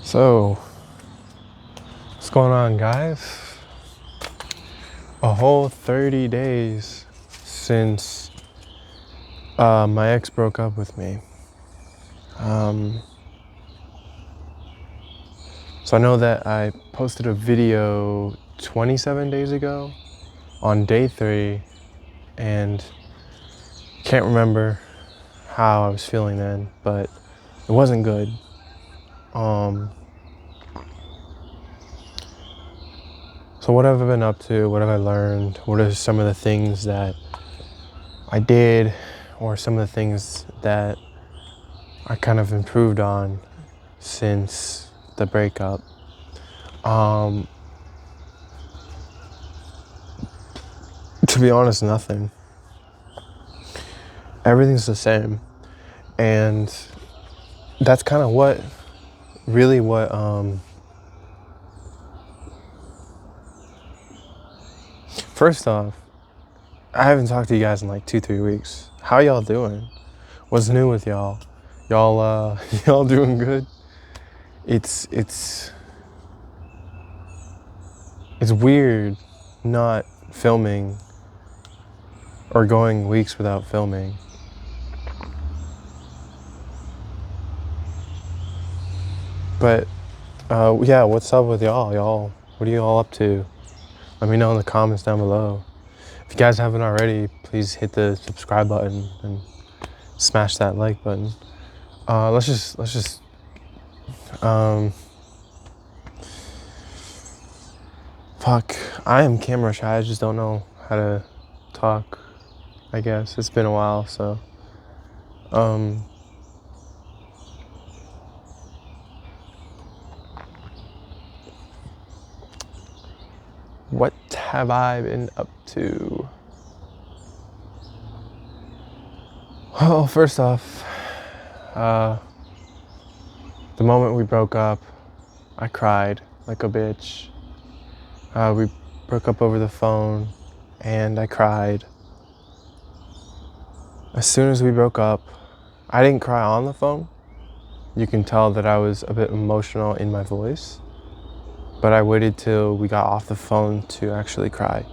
So, what's going on, guys? A whole 30 days since my ex broke up with me. So I know that I posted a video 27 days ago on day 3, and can't remember how I was feeling then, but it wasn't good. So what have I been up to? What have I learned? What are some of the things that I did, or some of the things that I kind of improved on since the breakup? To be honest, nothing. Everything's the same. And that's kind of what first off, I haven't talked to you guys in like 2-3 weeks. How y'all doing? What's new with y'all? Y'all y'all doing good? It's weird not filming or going weeks without filming. But yeah, what's up with y'all? Y'all, what are you all up to? Let me know in the comments down below. If you guys haven't already, please hit the subscribe button and smash that like button. Let's just fuck. I am camera shy. I just don't know how to talk. I guess it's been a while, so what have I been up to? Well, first off, the moment we broke up, I cried like a bitch. We broke up over the phone, and I cried. As soon as we broke up, I didn't cry on the phone. You can tell that I was a bit emotional in my voice, but I waited till we got off the phone to actually cry.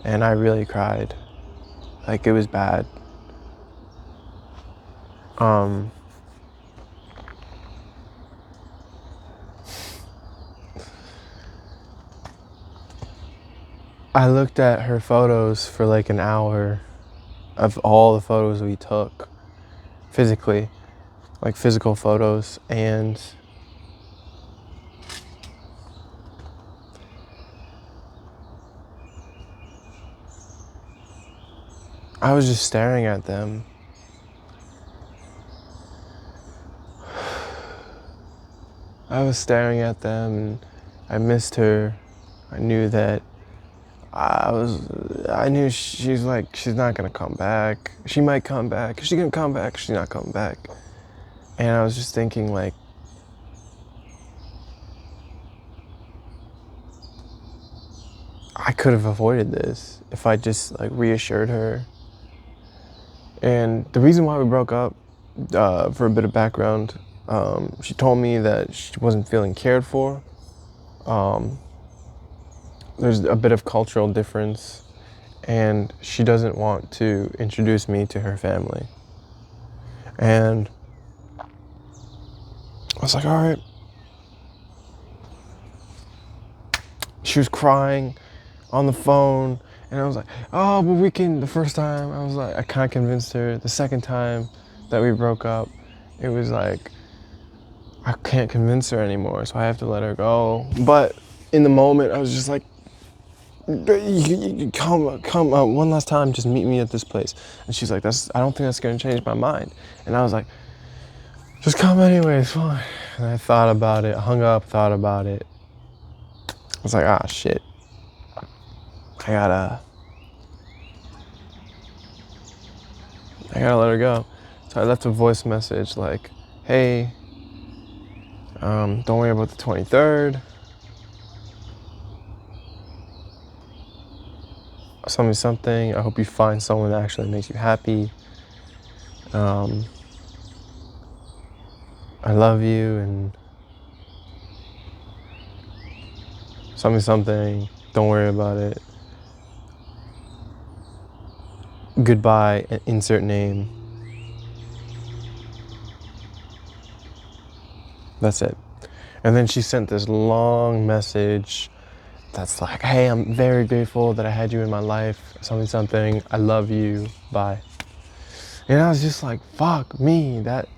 And I really cried. Like, it was bad. I looked at her photos for like an hour of all the photos we took physically, like physical photos, and I was just staring at them. I was staring at them, and I missed her. I knew that I knew she's not gonna come back. She might come back. Is she gonna come back? She's not coming back. And I was just thinking, like, I could have avoided this if I just like reassured her. And the reason why we broke up, for a bit of background, she told me that she wasn't feeling cared for. There's a bit of cultural difference, and she doesn't want to introduce me to her family. And I was like, all right. She was crying on the phone, and I was like, oh, but we can. The first time, I was like, I kind of convinced her. The second time that we broke up, it was like, I can't convince her anymore, so I have to let her go. But in the moment, I was just like, you come one last time, just meet me at this place. And she's like, I don't think that's gonna change my mind. And I was like, just come anyway, it's fine. And I thought about it, hung up, thought about it. I was like, ah, shit. I gotta let her go. So I left a voice message like, hey, don't worry about the 23rd. Tell me something. I hope you find someone that actually makes you happy. I love you, and something something, don't worry about it, goodbye, insert name. That's it. And then she sent this long message that's like, hey, I'm very grateful that I had you in my life, something something, I love you, bye. And I was just like, fuck me, that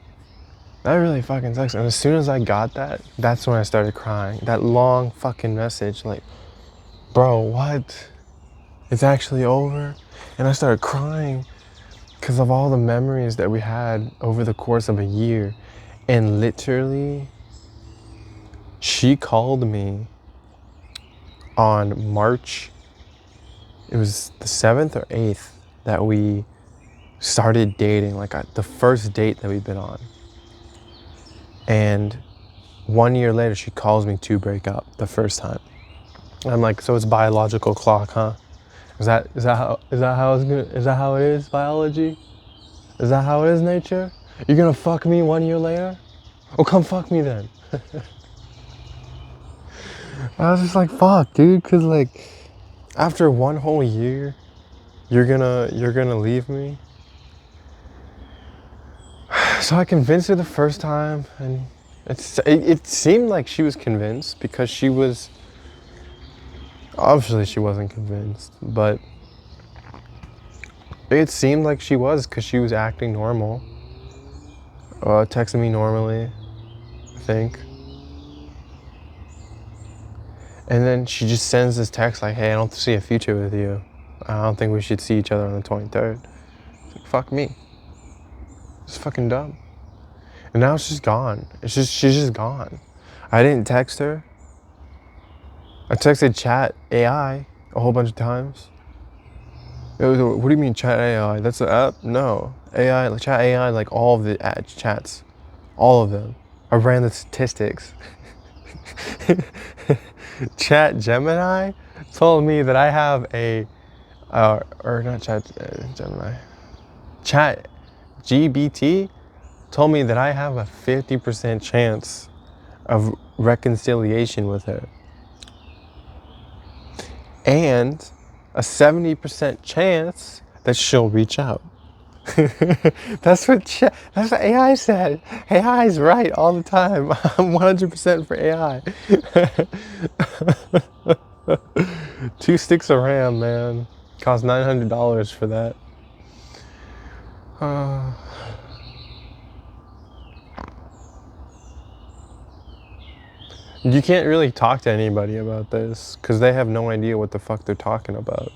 really fucking sucks. And as soon as I got that, that's when I started crying. That long fucking message, like, bro, what? It's actually over? And I started crying because of all the memories that we had over the course of a year. And literally, she called me on March, it was the 7th or 8th that we started dating, like the first date that we've been on. And 1 year later, she calls me to break up the first time. And I'm like, so it's biological clock, huh? Is that how it is, biology? Is that how it is, nature? You're gonna fuck me 1 year later? Oh, come fuck me then. I was just like, fuck, dude, cause like after 1 whole year, you're gonna leave me. So I convinced her the first time, and it seemed like she was convinced because she was, obviously she wasn't convinced, but it seemed like she was because she was acting normal, texting me normally, I think. And then she just sends this text like, hey, I don't see a future with you. I don't think we should see each other on the 23rd. Like, fuck me. It's fucking dumb. And now it's just gone. She's just gone. I didn't text her. I texted Chat AI a whole bunch of times. What do you mean Chat AI? That's an app? No. AI, like Chat AI, like all of the chats. All of them. I ran the statistics. Chat Gemini told me that I have a, or not Chat Gemini. Chat GBT told me that I have a 50% chance of reconciliation with her. And a 70% chance that she'll reach out. That's what AI said. AI is right all the time. I'm 100% for AI. 2 sticks of RAM, man. Cost $900 for that. You can't really talk to anybody about this because they have no idea what the fuck they're talking about.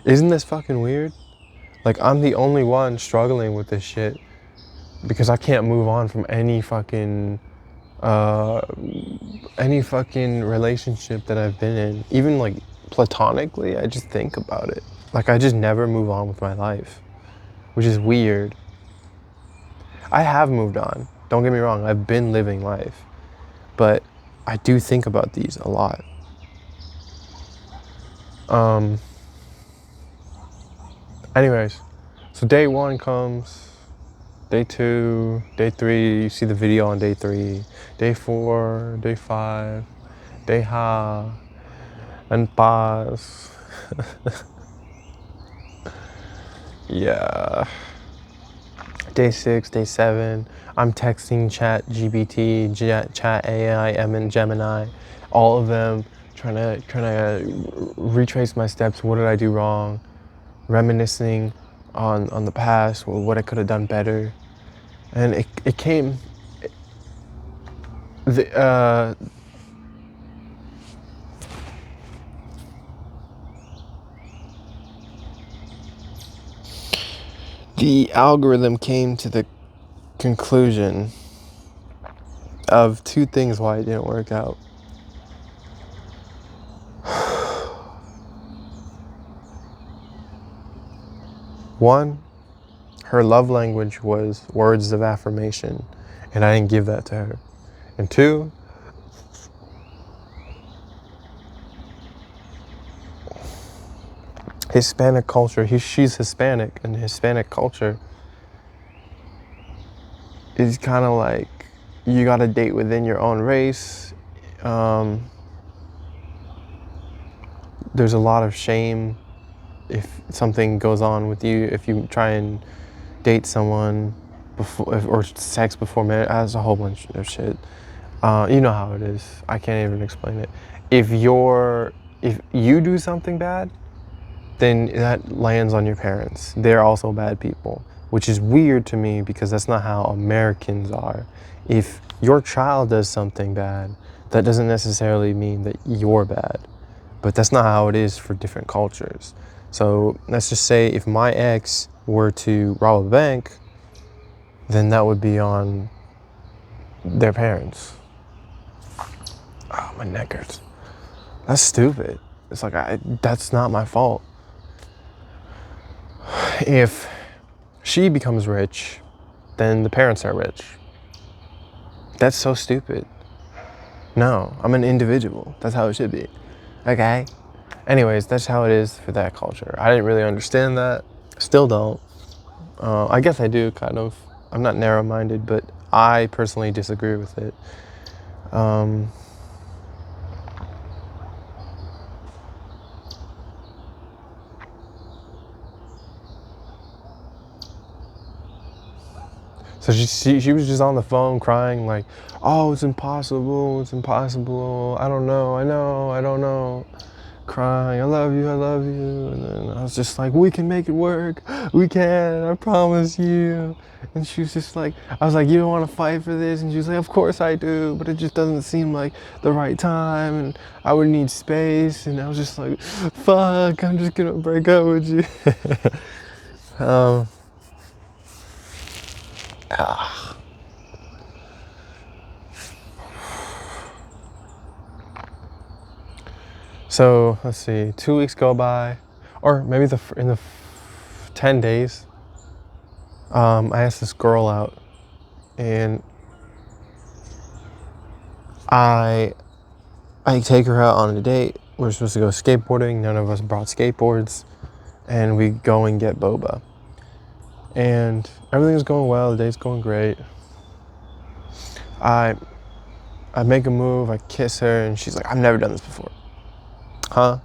Isn't this fucking weird? Like, I'm the only one struggling with this shit because I can't move on from any fucking relationship that I've been in. Even like platonically, I just think about it. Like, I just never move on with my life, which is weird. I have moved on. Don't get me wrong. I've been living life, but I do think about these a lot. Anyways, so day 1 comes, day 2, day 3, you see the video on day 3, day 4, day 5, day ha, and paz. Yeah. Day 6, day 7, I'm texting ChatGPT, Chat AI, and Gemini, all of them, trying to retrace my steps. What did I do wrong? Reminiscing on the past, what I could have done better. And it came, the algorithm came to the conclusion of 2 things why it didn't work out. One, her love language was words of affirmation, and I didn't give that to her. And 2, Hispanic culture, she's Hispanic, and Hispanic culture is kind of like, you gotta date within your own race. there's a lot of shame if something goes on with you, if you try and date someone before, or sex before marriage. That's a whole bunch of shit. You know how it is. I can't even explain it. If you do something bad, then that lands on your parents. They're also bad people, which is weird to me because that's not how Americans are. If your child does something bad, that doesn't necessarily mean that you're bad. But that's not how it is for different cultures. So let's just say if my ex were to rob a bank, then that would be on their parents. Oh, my neck hurts. That's stupid. It's like, that's not my fault. If she becomes rich, then the parents are rich. That's so stupid. No, I'm an individual. That's how it should be. Okay? Anyways, that's how it is for that culture. I didn't really understand that. Still don't. I guess I do, kind of. I'm not narrow-minded, but I personally disagree with it. So she was just on the phone crying like, oh, it's impossible, I don't know, I don't know. Crying, I love you. And then I was just like, we can make it work. We can, I promise you. And she was just like, I was like, you don't want to fight for this? And she was like, of course I do, but it just doesn't seem like the right time. And I would need space. And I was just like, fuck, I'm just going to break up with you. So let's see, 2 weeks go by, or maybe in the 10 days, I asked this girl out, and I take her out on a date. We're supposed to go skateboarding. None of us brought skateboards, and we go and get boba. And everything's going well. The date's going great. I make a move. I kiss her, and she's like, "I've never done this before." Huh?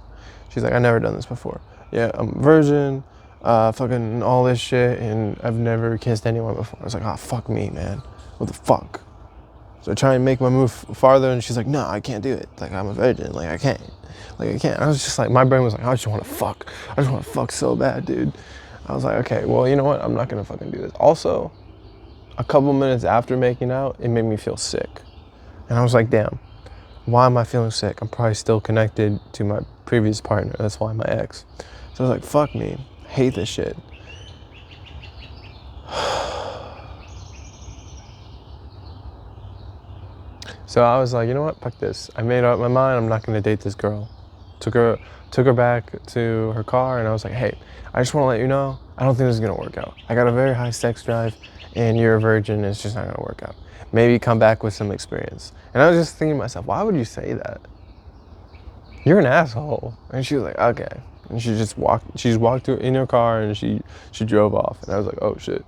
She's like, "I've never done this before." Yeah, I'm a virgin, fucking all this shit, and I've never kissed anyone before. I was like, "Ah, fuck me, man. What the fuck?" So I try and make my move farther, and she's like, "No, I can't do it. Like, I'm a virgin. Like, I can't. Like, I can't." I was just like, my brain was like, I just want to fuck. I just want to fuck so bad, dude. I was like, okay, well, you know what? I'm not gonna fucking do this. Also, a couple minutes after making out, it made me feel sick. And I was like, damn, why am I feeling sick? I'm probably still connected to my previous partner. That's why my ex. So I was like, fuck me. I hate this shit. So I was like, you know what? Fuck this. I made up my mind. I'm not gonna date this girl. Took her back to her car, and I was like, hey, I just want to let you know, I don't think this is gonna work out. I got a very high sex drive, and you're a virgin. And it's just not gonna work out. Maybe come back with some experience. And I was just thinking to myself, why would you say that? You're an asshole. And she was like, okay. And she just walked in her car, and she drove off. And I was like, oh shit,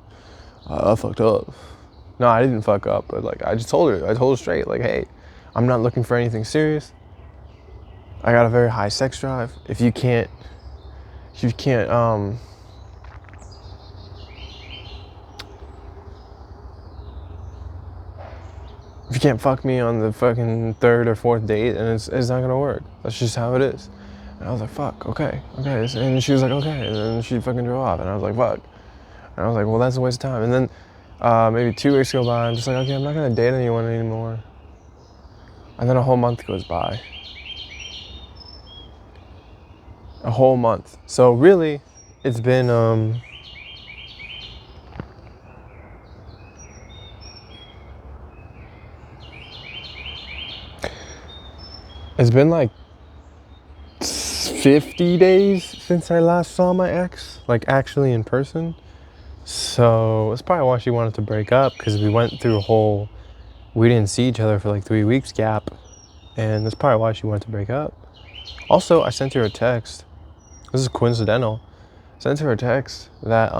I fucked up. No, I didn't fuck up, but like I told her straight, like, hey, I'm not looking for anything serious. I got a very high sex drive. If you can't fuck me on the fucking third or fourth date, and it's not gonna work. That's just how it is. And I was like, fuck, okay. And she was like, okay. And then she fucking drove off, and I was like, fuck. And I was like, well, that's a waste of time. And then maybe 2 weeks go by. I'm just like, okay, I'm not gonna date anyone anymore. And then a whole month goes by. A whole month. So really, it's been like 50 days since I last saw my ex, like actually in person. So that's probably why she wanted to break up, because we didn't see each other for like 3 weeks gap, and that's probably why she wanted to break up. Also, I sent her a text. This is coincidental. Sent her a text that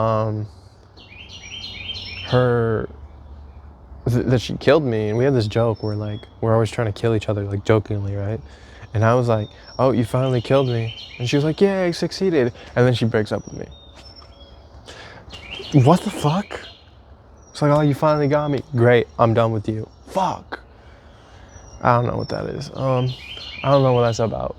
that she killed me, and we had this joke where like we're always trying to kill each other, like jokingly, right? And I was like, oh, you finally killed me. And she was like, yeah, I succeeded. And then she breaks up with me. What the fuck? It's like, oh, you finally got me. Great, I'm done with you. Fuck. I don't know what that is. I don't know what that's about.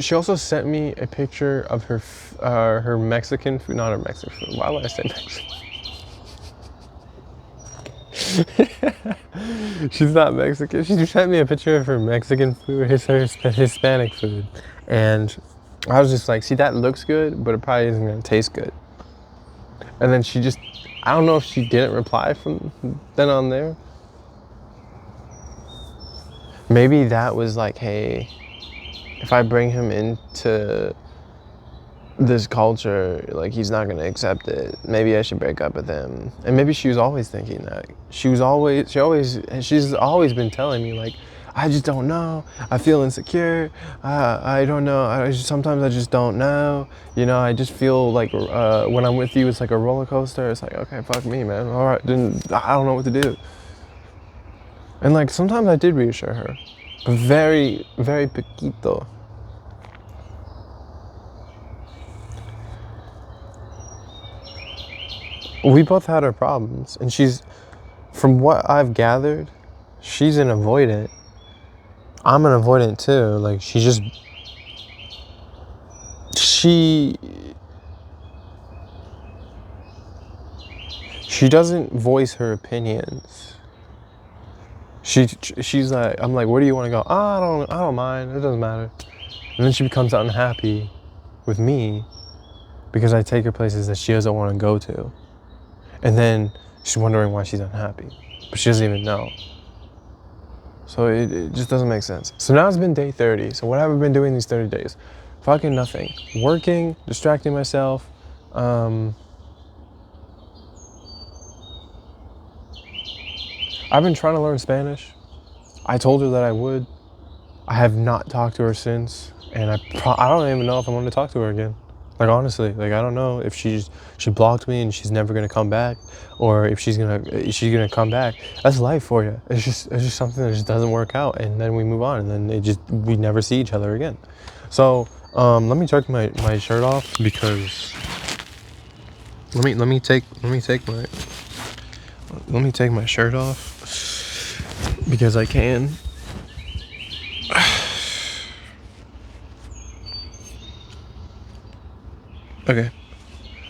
She also sent me a picture of her Mexican food. Not her Mexican food. Why would I say Mexican? She's not Mexican. She just sent me a picture of her Mexican food, her Hispanic food, and I was just like, see, that looks good, but it probably isn't gonna taste good. And then she just, I don't know if she didn't reply from then on there. Maybe that was like, hey, if I bring him into this culture, like he's not gonna accept it. Maybe I should break up with him. And maybe she was always thinking that. She's always been telling me like, I just don't know. I feel insecure. I don't know. Sometimes I just don't know. You know, I just feel like when I'm with you, it's like a roller coaster. It's like, okay, fuck me, man. All right, then I don't know what to do. And like sometimes I did reassure her, but very, very poquito. We both had our problems, and from what I've gathered, she's an avoidant. I'm an avoidant too. Like she doesn't voice her opinions. She's like, I'm like, where do you want to go? Oh, I don't mind. It doesn't matter. And then she becomes unhappy with me because I take her places that she doesn't want to go to. And then she's wondering why she's unhappy, but she doesn't even know. So it just doesn't make sense. So now it's been day 30. So what have I been doing these 30 days? Fucking nothing. Working, distracting myself. I've been trying to learn Spanish. I told her that I would. I have not talked to her since, and I don't even know if I'm going to talk to her again. Like honestly, like I don't know if she blocked me and she's never gonna come back, or if she's gonna come back. That's life for you. It's just something that just doesn't work out, and then we move on, and then we never see each other again. So let me take my shirt off because let me take my shirt off because I can. Okay,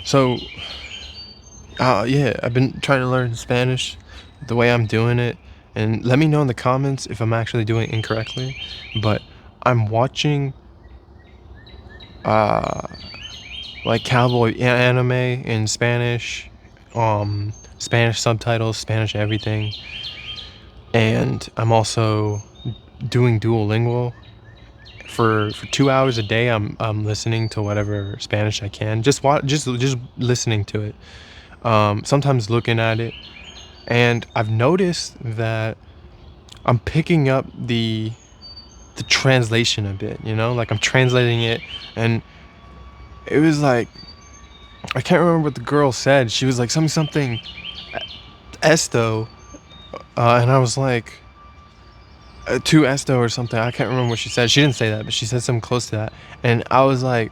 so yeah, I've been trying to learn Spanish the way I'm doing it, and let me know in the comments if I'm actually doing it incorrectly. But I'm watching like cowboy anime in Spanish, Spanish subtitles, Spanish everything, and I'm also doing Duolingo. For 2 hours a day, I'm listening to whatever Spanish I can. Just listening to it. Sometimes looking at it, and I've noticed that I'm picking up the translation a bit. You know, like I'm translating it, and it was like I can't remember what the girl said. She was like something esto, and I was like. To Esto or something. I can't remember what she said. She didn't say that, but she said something close to that. And I was like,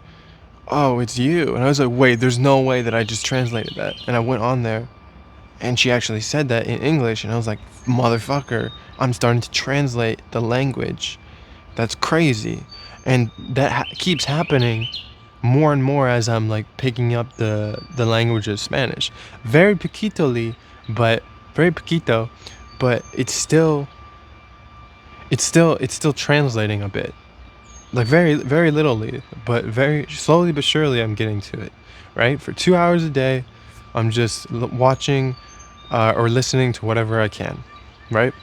oh, it's you. And I was like, wait, there's no way that I just translated that. And I went on there, and she actually said that in English. And I was like, motherfucker, I'm starting to translate the language. That's crazy. And that keeps happening more and more as I'm like picking up the language of Spanish. Very poquito, but it's still translating a bit, like very very littly, but very slowly but surely I'm getting to it. Right, for 2 hours a day I'm just watching or listening to whatever I can, right,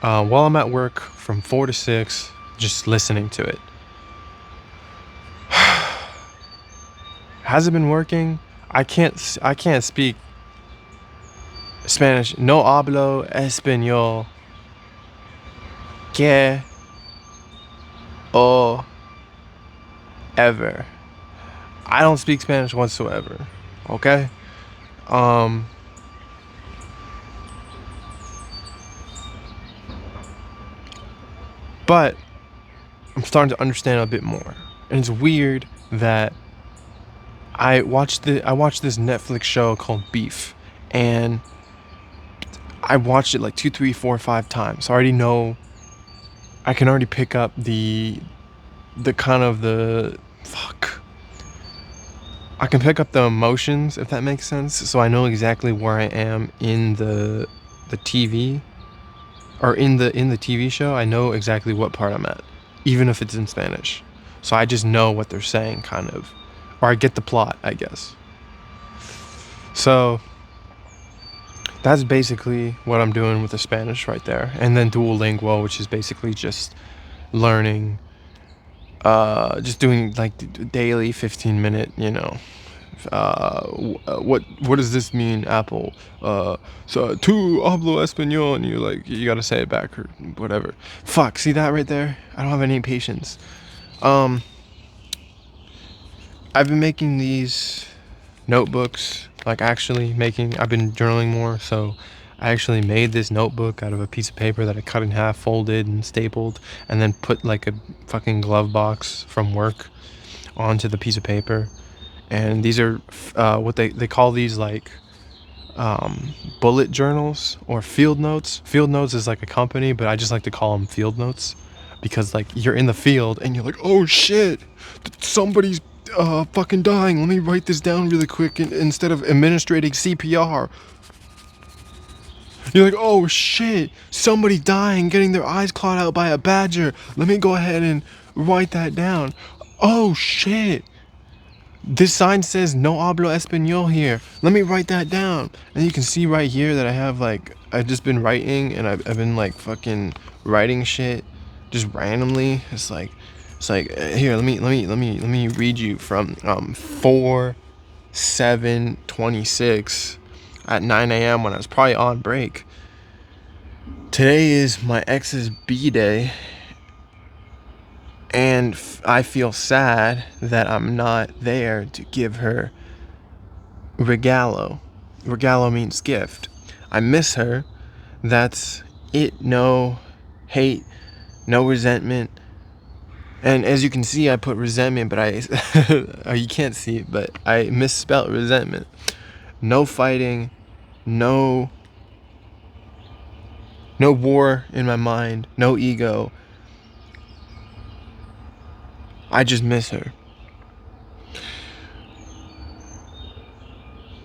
while I'm at work from 4 to 6, just listening to it. Has it been working? I can't speak Spanish. No hablo español que o ever. I don't speak Spanish whatsoever. Okay? But I'm starting to understand a bit more. And it's weird that I watched this Netflix show called Beef, and I watched it like 2, 3, 4, 5 times. So I already know, I can already pick up the kind of the fuck. I can pick up the emotions, if that makes sense. So I know exactly where I am in the TV, or in the TV show. I know exactly what part I'm at, even if it's in Spanish. So I just know what they're saying, kind of, or I get the plot, I guess. So that's basically what I'm doing with the Spanish right there. And then Duolingo, which is basically just learning, just doing like daily 15-minute, what does this mean, Apple? So tu hablo español, and you gotta say it back or whatever. Fuck, see that right there? I don't have any patience. I've been making these notebooks, like I've been journaling more, so I actually made this notebook out of a piece of paper that I cut in half, folded and stapled, and then put like a fucking glove box from work onto the piece of paper. And these are what they call these, like, bullet journals or field notes. Field notes is like a company, but I just like to call them field notes, because like you're in the field and you're like, oh shit, somebody's fucking dying. Let me write this down really quick, instead of administrating CPR. You're like, oh shit, somebody dying, getting their eyes clawed out by a badger. Let me go ahead and write that down. Oh shit, this sign says no hablo español here. Let me write that down. And you can see right here that I've just been writing, and I've been like fucking writing shit just randomly. It's like here, let me read you from 4/7/26 at 9 a.m. when I was probably on break. Today is my ex's B-day, and I feel sad that I'm not there to give her regalo. Regalo means gift. I miss her. That's it. No hate, no resentment. And as you can see, I put resentment, but you can't see it, but I misspelled resentment. No fighting, no war in my mind, no ego. I just miss her.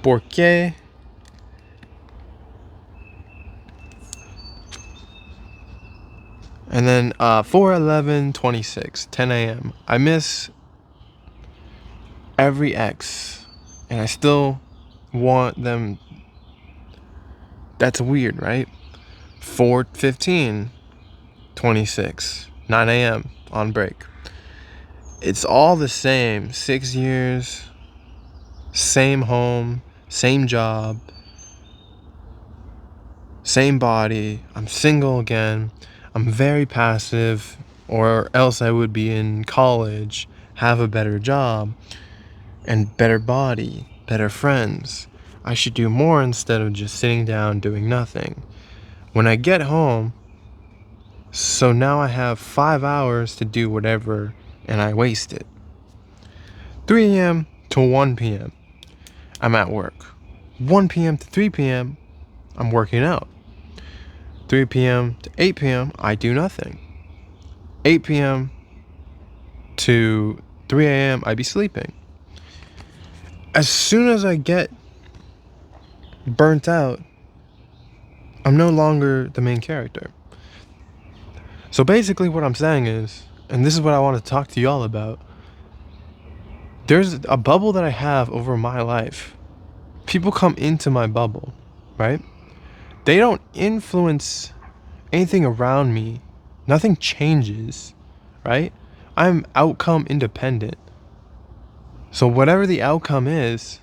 ¿Por qué? And then 4/11/26, 10 a.m. I miss every ex, and I still want them. That's weird, right? 4/15/26, 9 a.m. on break. It's all the same. 6 years, same home, same job, same body. I'm single again. I'm very passive, or else I would be in college, have a better job, and better body, better friends. I should do more instead of just sitting down doing nothing. When I get home, so now I have 5 hours to do whatever, and I waste it. 3 a.m. to 1 p.m. I'm at work. 1 p.m. to 3 p.m. I'm working out. 3 p.m. to 8 p.m. I do nothing. 8 p.m. to 3 a.m. I be sleeping. As soon as I get burnt out, I'm no longer the main character. So basically what I'm saying is, and this is what I want to talk to y'all about, there's a bubble that I have over my life. People come into my bubble, right? They don't influence anything around me. Nothing changes, right? I'm outcome independent. So whatever the outcome is,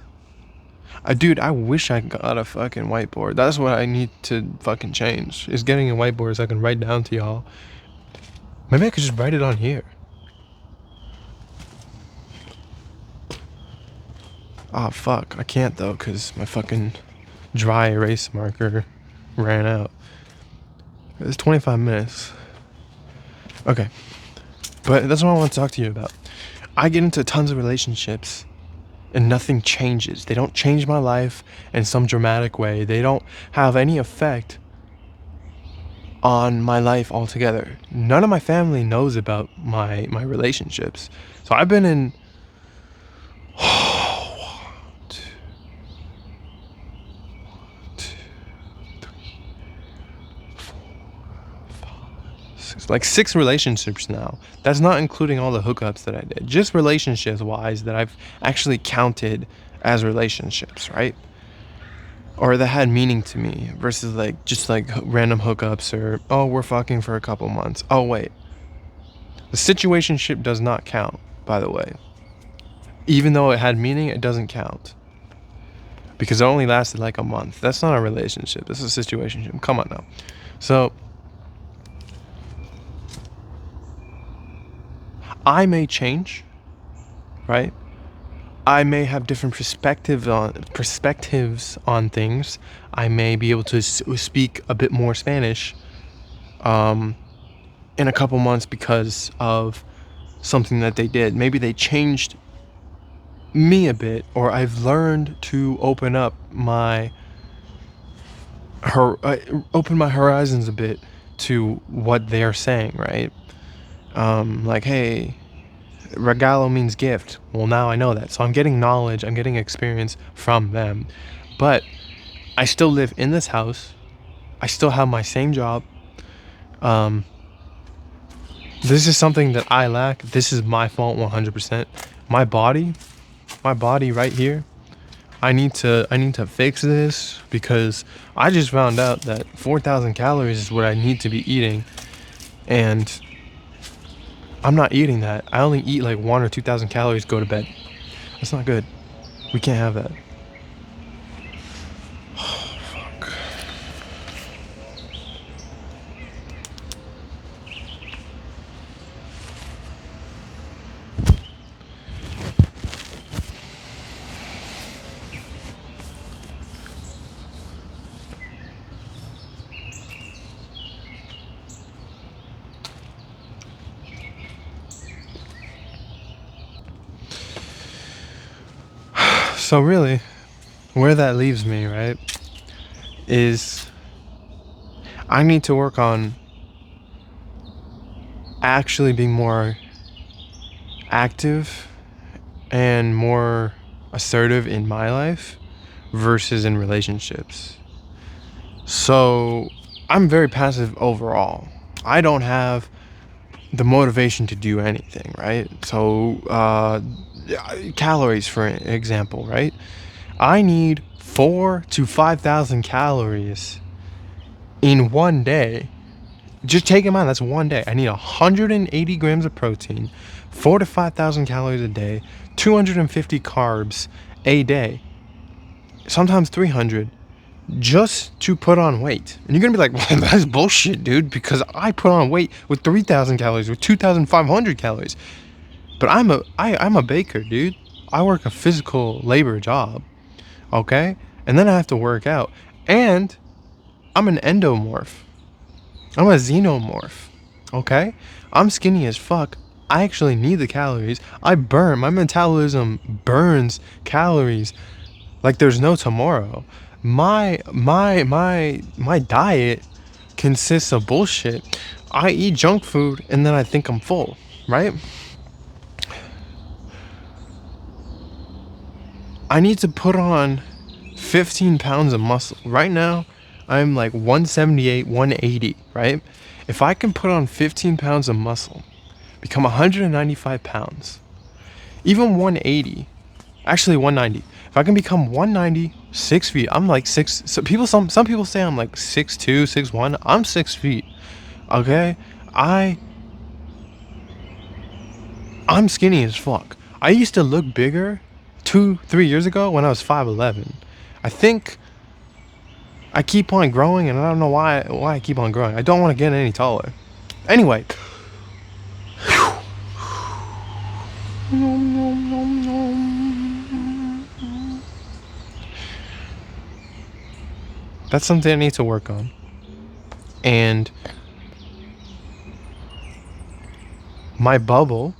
dude, I wish I got a fucking whiteboard. That's what I need to fucking change, is getting a whiteboard so I can write down to y'all. Maybe I could just write it on here. Oh, fuck. I can't, though, because my fucking dry erase marker ran out. It's 25 minutes. Okay, but that's what I want to talk to you about. I get into tons of relationships and nothing changes. They don't change my life in some dramatic way. They don't have any effect on my life altogether. None of my family knows about my relationships. So I've been in like 6 relationships now. That's not including all the hookups that I did. Just relationships wise that I've actually counted as relationships, right? Or that had meaning to me versus like just like random hookups or oh we're fucking for a couple months. Oh wait. The situationship does not count, by the way. Even though it had meaning, it doesn't count. Because it only lasted like a month. That's not a relationship. That's a situationship. Come on now. So I may change, right? I may have different perspectives on things. I may be able to speak a bit more Spanish in a couple months because of something that they did. Maybe they changed me a bit, or I've learned to open up open my horizons a bit to what they're saying, right? Like, hey, regalo means gift. Well, now I know that. So I'm getting knowledge, I'm getting experience from them. But I still live in this house. I still have my same job. This is something that I lack. This is my fault 100%. My body, my body right here. I need to fix this because I just found out that 4,000 calories is what I need to be eating, and I'm not eating that. I only eat like 1 or 2,000 calories go to bed. That's not good. We can't have that. So really, where that leaves me, right, is I need to work on actually being more active and more assertive in my life versus in relationships. So I'm very passive overall. I don't have the motivation to do anything, right? So calories, for example, right? I need 4 to 5,000 calories in one day. Just take in mind that's one day. I need 180 grams of protein, 4 to 5,000 calories a day, 250 carbs a day, sometimes 300, just to put on weight. And you're gonna be like, well, that's bullshit, dude, because I put on weight with 3,000 calories, with 2,500 calories. But I'm a baker, dude. I work a physical labor job, okay? And then I have to work out. And I'm an endomorph. I'm a xenomorph, okay? I'm skinny as fuck. I actually need the calories. My metabolism burns calories like there's no tomorrow. My diet consists of bullshit. I eat junk food and then I think I'm full, right? I need to put on 15 pounds of muscle. Right now, I'm like 178, 180, right? If I can put on 15 pounds of muscle, become 195 pounds, even 180, actually 190. If I can become 190, 6 feet, I'm like 6. So some people say I'm like 6'2", 6'1". I'm 6 feet, okay? I'm skinny as fuck. I used to look bigger 2-3 years ago when I was 5'11". I think I keep on growing, and I don't know why I keep on growing. I don't want to get any taller. Anyway, that's something I need to work on. And my bubble,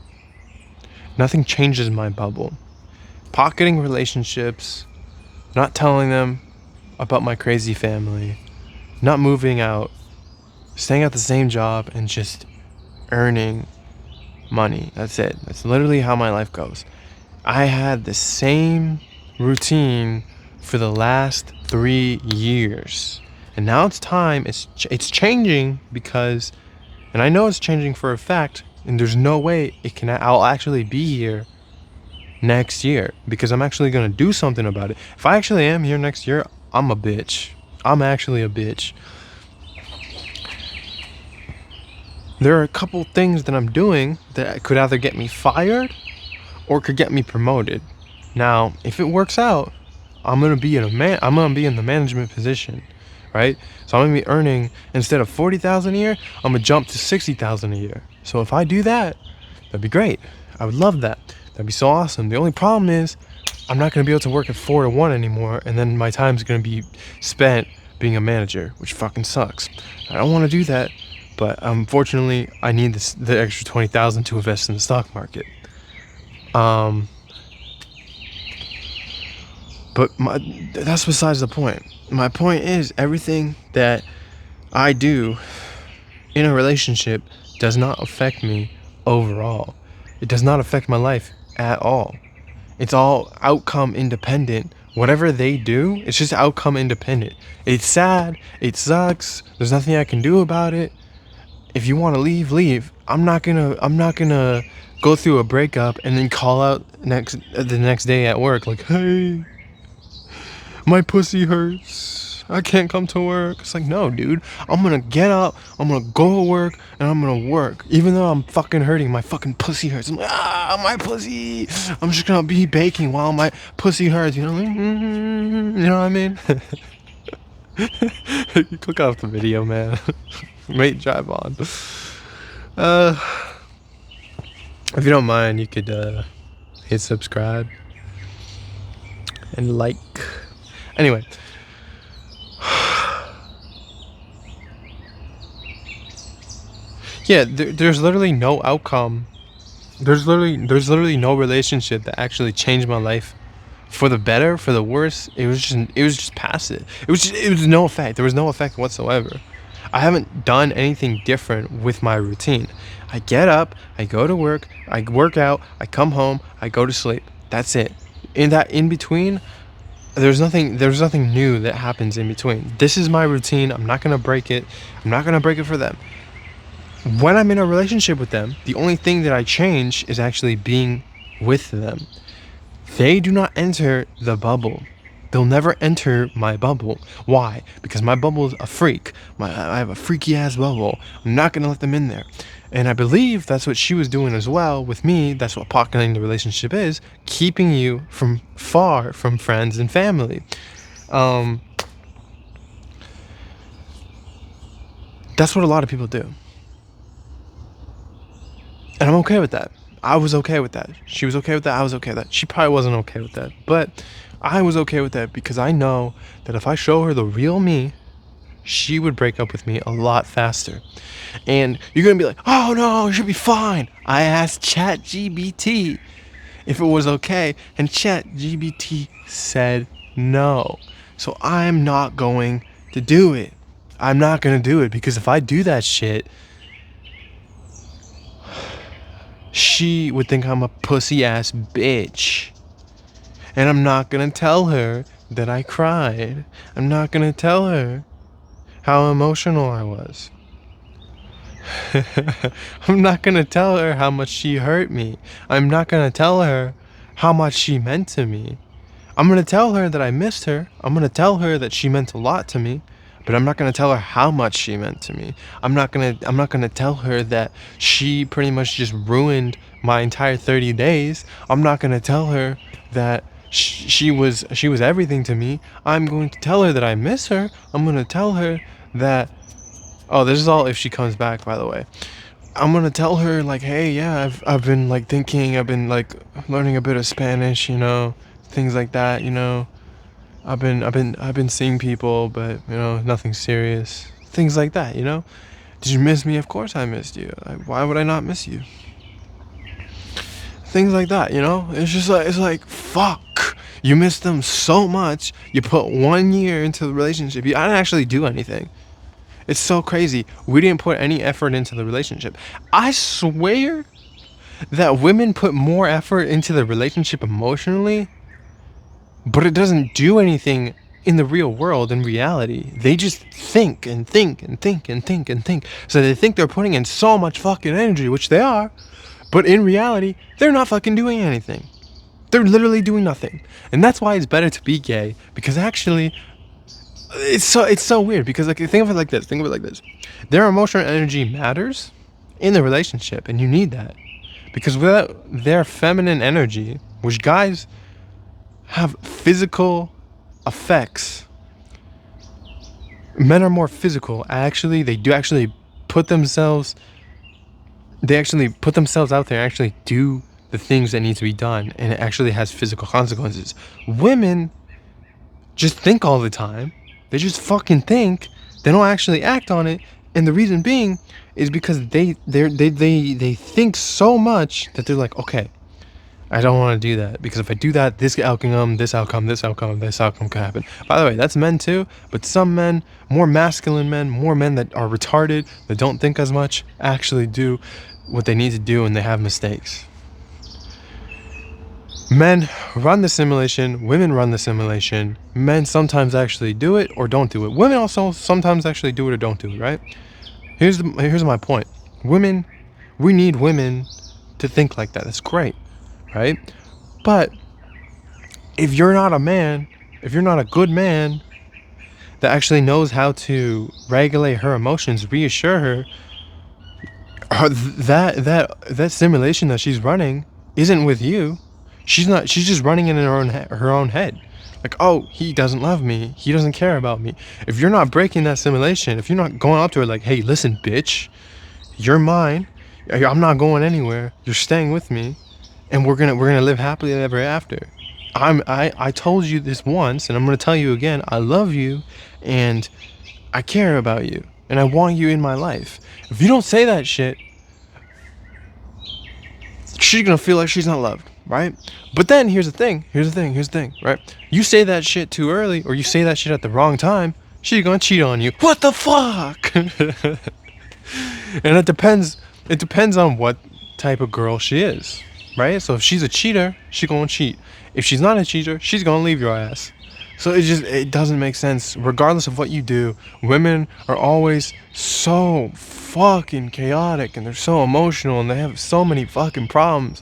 nothing changes my bubble. Pocketing relationships, not telling them about my crazy family, not moving out, staying at the same job, and just earning money. That's it. That's literally how my life goes. I had the same routine for the last 3 years. And now it's time. It's changing because, and I know it's changing for a fact, and there's no way I'll actually be here next year because I'm actually going to do something about it. If I actually am here next year, I'm a bitch. I'm actually a bitch. There are a couple things that I'm doing that could either get me fired or could get me promoted. Now, if it works out, I'm gonna be in the management position, right? So I'm gonna be earning, instead of 40,000 a year, I'm gonna jump to 60,000 a year. So if I do that, that'd be great. I would love that. That'd be so awesome. The only problem is I'm not gonna be able to work at 4 to 1 anymore, and then my time's gonna be spent being a manager, which fucking sucks. I don't want to do that, but unfortunately, I need the extra 20,000 to invest in the stock market. But that's besides the point. My point is, everything that I do in a relationship does not affect me overall. It does not affect my life at all. It's all outcome independent. Whatever they do, it's just outcome independent. It's sad. It sucks. There's nothing I can do about it. If you want to leave, leave. I'm not gonna go through a breakup and then call out the next day at work like, hey, my pussy hurts, I can't come to work. It's like, no, dude, I'm gonna get up, I'm gonna go to work, and I'm gonna work. Even though I'm fucking hurting, my fucking pussy hurts. I'm like, my pussy. I'm just gonna be baking while my pussy hurts, you know? You know what I mean? You click off the video, man. Mate, drive on. If you don't mind, you could hit subscribe and like. Anyway, yeah, there's literally no outcome. There's literally no relationship that actually changed my life for the better, for the worse. It was just passive. It was no effect. There was no effect whatsoever. I haven't done anything different with my routine. I get up, I go to work, I work out, I come home, I go to sleep. That's it. In between, there's nothing new that happens in between. This is my routine. I'm not gonna break it. I'm not gonna break it for them. When I'm in a relationship with them, the only thing that I change is actually being with them. They do not enter the bubble. They'll never enter my bubble. Why? Because my bubble is a freak. I have a freaky ass bubble. I'm not gonna let them in there. And I believe that's what she was doing as well with me. That's what pocketing the relationship is, keeping you from far from friends and family. That's what a lot of people do. And I'm okay with that. I was okay with that. She was okay with that. I was okay with that. She probably wasn't okay with that. But I was okay with that because I know that if I show her the real me, she would break up with me a lot faster. And you're going to be like, oh no, it should be fine. I asked ChatGPT if it was okay, and ChatGPT said no. So I'm not going to do it. I'm not going to do it because if I do that shit, she would think I'm a pussy ass bitch. And I'm not going to tell her that I cried. I'm not going to tell her how emotional I was. I'm not going to tell her how much she hurt me. I'm not going to tell her how much she meant to me. I'm going to tell her that I missed her. I'm going to tell her that she meant a lot to me, but I'm not going to tell her how much she meant to me. I'm not going to tell her that she pretty much just ruined my entire 30 days. I'm not going to tell her that she was everything to me. I'm going to tell her that I miss her. I'm going to tell her that, oh, this is all if she comes back, by the way. I'm going to tell her like, hey, yeah, I've been like thinking, I've been like learning a bit of Spanish, you know, things like that, you know. I've been seeing people, but you know, nothing serious. Things like that, you know. Did you miss me? Of course I missed you. Why would I not miss you? Things like that, you know? It's like fuck. You miss them so much. You put 1 year into the relationship. I didn't actually do anything. It's so crazy. We didn't put any effort into the relationship. I swear that women put more effort into the relationship emotionally, but it doesn't do anything in the real world, in reality. They just think and think and think and think and think. So they think they're putting in so much fucking energy, which they are, but in reality, they're not fucking doing anything. They're literally doing nothing. And that's why it's better to be gay, because actually it's so weird, because like think of it like this. Their emotional energy matters in the relationship, and you need that. Because without their feminine energy, which guys have physical effects, men are more physical. Actually, they actually put themselves out there and actually do the things that need to be done, and it actually has physical consequences. Women just think all the time. They just fucking think. They don't actually act on it, and the reason being is because they think so much that they're like, okay, I don't want to do that, because if I do that, this outcome can happen. By the way, that's men too, but some men, more masculine men, more men that are retarded, that don't think as much, actually do what they need to do, and they have mistakes. Men run the simulation, women run the simulation. Men sometimes actually do it or don't do it. Women also sometimes actually do it or don't do it, right? Here's my point. We need women to think like that. That's great, right? But if you're not a man, if you're not a good man that actually knows how to regulate her emotions, reassure her, that simulation that she's running isn't with you. She's just running in her own head. Like, oh, he doesn't love me. He doesn't care about me. If you're not breaking that simulation, if you're not going up to her like, hey, listen, bitch, you're mine. I'm not going anywhere. You're staying with me, and we're gonna live happily ever after. I told you this once, and I'm gonna tell you again. I love you, and I care about you, and I want you in my life. If you don't say that shit, she's gonna feel like she's not loved, right? But then here's the thing, right? You say that shit too early, or you say that shit at the wrong time, she's gonna cheat on you. What the fuck? And it depends on what type of girl she is, right? So if she's a cheater, she's gonna cheat. If she's not a cheater, she's gonna leave your ass. So it doesn't make sense. Regardless of what you do, women are always so fucking chaotic, and they're so emotional, and they have so many fucking problems.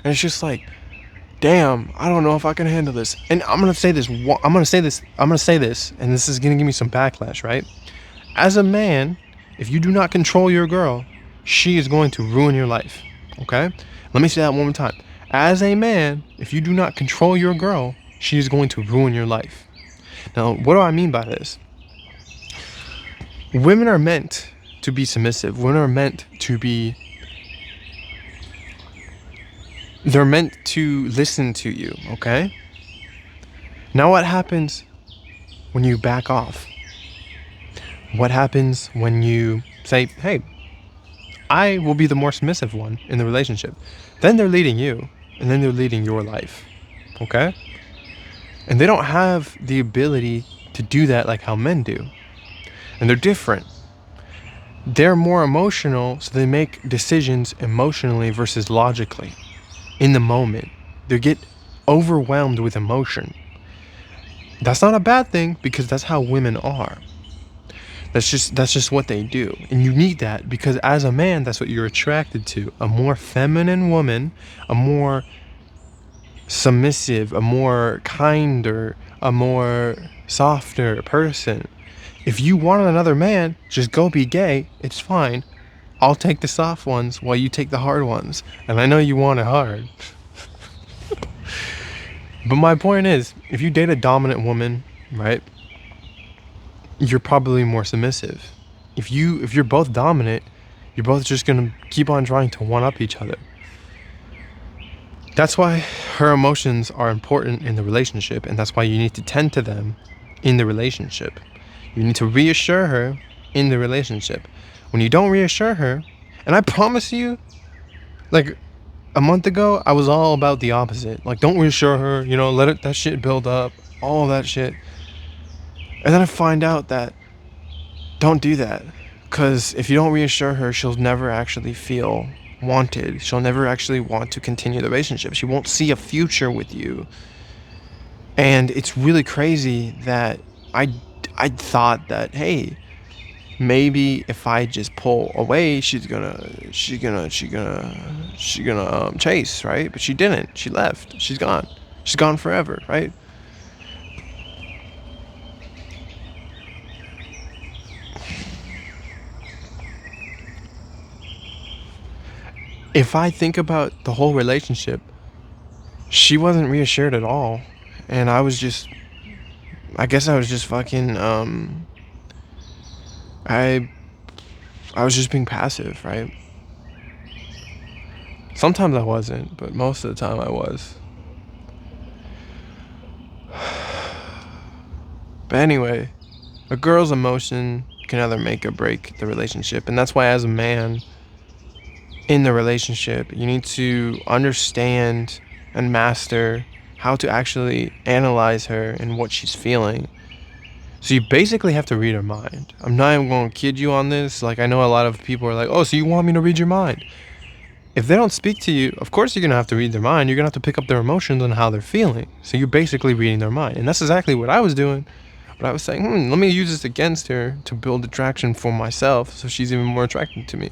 And it's just like, damn, I don't know if I can handle this. And I'm gonna say this, and this is gonna give me some backlash, right? As a man, if you do not control your girl, she is going to ruin your life. Okay? Let me say that one more time. As a man, if you do not control your girl, she is going to ruin your life. Now, what do I mean by this? Women are meant to be submissive. Women are meant to be... They're meant to listen to you, okay? Now what happens when you back off? What happens when you say, hey, I will be the more submissive one in the relationship? Then they're leading you, and then they're leading your life, okay? And they don't have the ability to do that like how men do. And they're different. They're more emotional, so they make decisions emotionally versus logically. In the moment, they get overwhelmed with emotion. That's not a bad thing, because that's how women are. That's just what they do. And you need that, because as a man, that's what you're attracted to. A more feminine woman, a more submissive, a more kinder, a more softer person. If you want another man, just go be gay. It's fine. I'll take the soft ones while you take the hard ones. And I know you want it hard. But my point is, if you date a dominant woman, right, you're probably more submissive. If you're both dominant, you're both just gonna keep on trying to one up each other. That's why her emotions are important in the relationship, and that's why you need to tend to them in the relationship. You need to reassure her in the relationship. When you don't reassure her, and I promise you, like, A month ago, I was all about the opposite. Like, don't reassure her, let that shit build up, all that shit. And then I find out that don't do that. Because if you don't reassure her, she'll never actually feel wanted. She'll never actually want to continue the relationship. She won't see a future with you. And it's really crazy that I, I thought that, hey, maybe if I just pull away, she's gonna chase, right? But she didn't. She left. She's gone. She's gone forever, right? If I think about the whole relationship, she wasn't reassured at all, and I guess I was just fucking I I was just being passive, right? Sometimes I wasn't, but most of the time I was. But anyway, a girl's emotion can either make or break the relationship, and that's why as a man in the relationship, you need to understand and master how to actually analyze her and what she's feeling. So you basically have to read her mind. I'm not even going to kid you on this. Like, I know a lot of people are like, "Oh, so you want me to read your mind?" If they don't speak to you, of course you're going to have to read their mind. You're going to have to pick up their emotions and how they're feeling. So you're basically reading their mind. And that's exactly what I was doing. But I was saying, let me use this against her to build attraction for myself so she's even more attracted to me.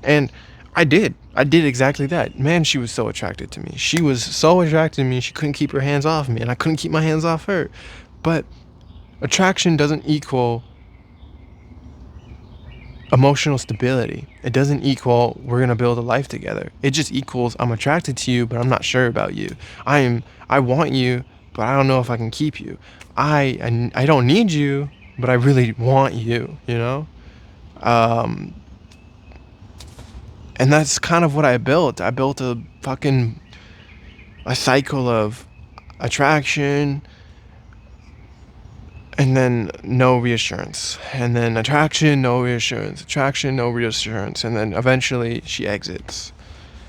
And I did. I did exactly that. Man, she was so attracted to me. She was so attracted to me, she couldn't keep her hands off me, and I couldn't keep my hands off her. But attraction doesn't equal emotional stability. It doesn't equal we're gonna build a life together. It just equals I'm attracted to you, but I'm not sure about you. I want you, but I don't know if I can keep you. I don't need you, but I really want you. Um, and that's kind of what I built. I built a cycle of attraction, and then no reassurance, and then attraction, no reassurance, attraction, no reassurance, and then eventually she exits.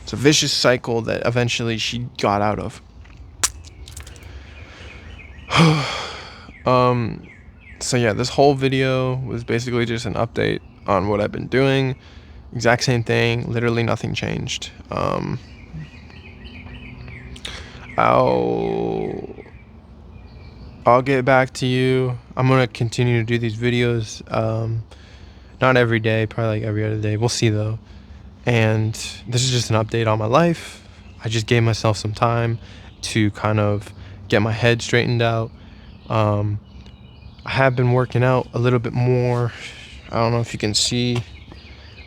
It's a vicious cycle that eventually she got out of. So yeah, this whole video was basically just an update on what I've been doing. Exact same thing, literally nothing changed. I'll I'll get back to you. I'm gonna continue to do these videos. Not every day, probably like every other day. We'll see though. And this is just an update on my life. I just gave myself some time to kind of get my head straightened out. I have been working out a little bit more. I don't know if you can see,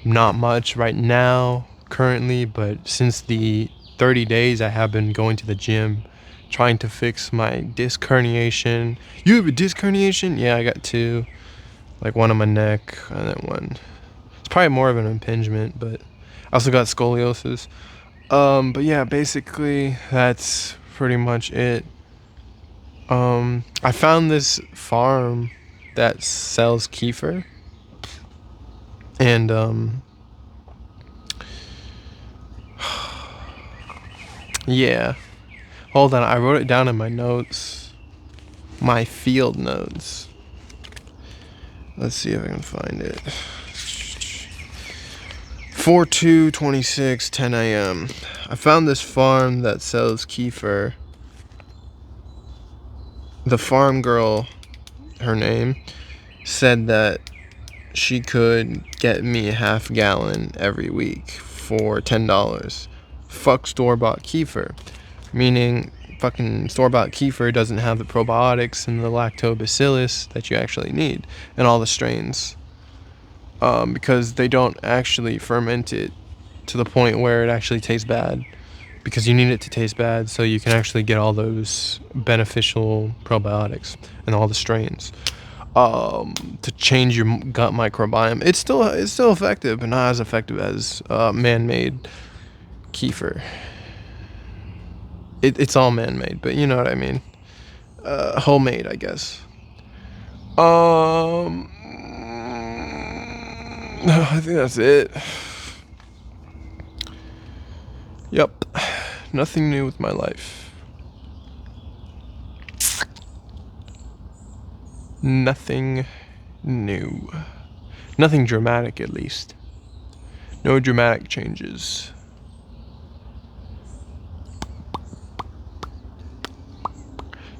not much right now currently, but since the 30 days I have been going to the gym trying to fix my disc herniation. You have a disc herniation? Yeah, I got two. Like one on my neck and then one. It's probably more of an impingement, but I also got scoliosis. But yeah, basically that's pretty much it. I found this farm that sells kefir, and yeah. Hold on, I wrote it down in my notes, my field notes. Let's see if I can find it. 4/2/26, 10 a.m. I found this farm that sells kefir. The farm girl, her name, said that she could get me a half gallon every week for $10. Fuck store-bought kefir. Meaning fucking store-bought kefir doesn't have the probiotics and the lactobacillus that you actually need and all the strains. Because they don't actually ferment it to the point where it actually tastes bad, because you need it to taste bad so you can actually get all those beneficial probiotics and all the strains to change your gut microbiome. It's still effective, but not as effective as man-made kefir. It's all man-made, but you know what I mean. Homemade, I guess. I think that's it. Yep. Nothing new with my life. Nothing new. Nothing dramatic, at least. No dramatic changes.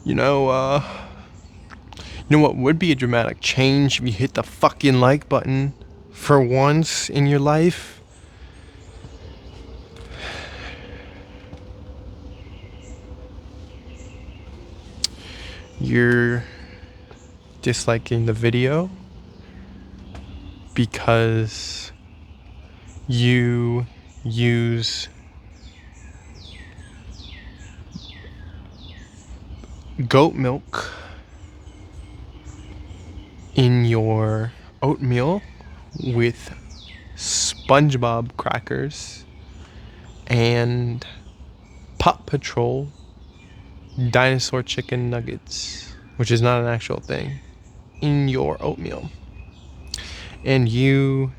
You know what would be a dramatic change if you hit the fucking like button for once in your life? You're disliking the video because you use goat milk in your oatmeal with SpongeBob crackers and Paw Patrol dinosaur chicken nuggets, which is not an actual thing, in your oatmeal. And you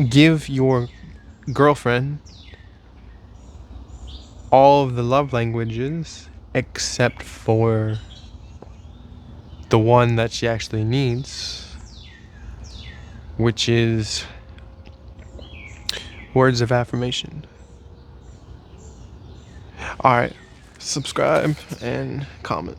give your girlfriend all of the love languages except for the one that she actually needs, which is words of affirmation. Alright, subscribe and comment.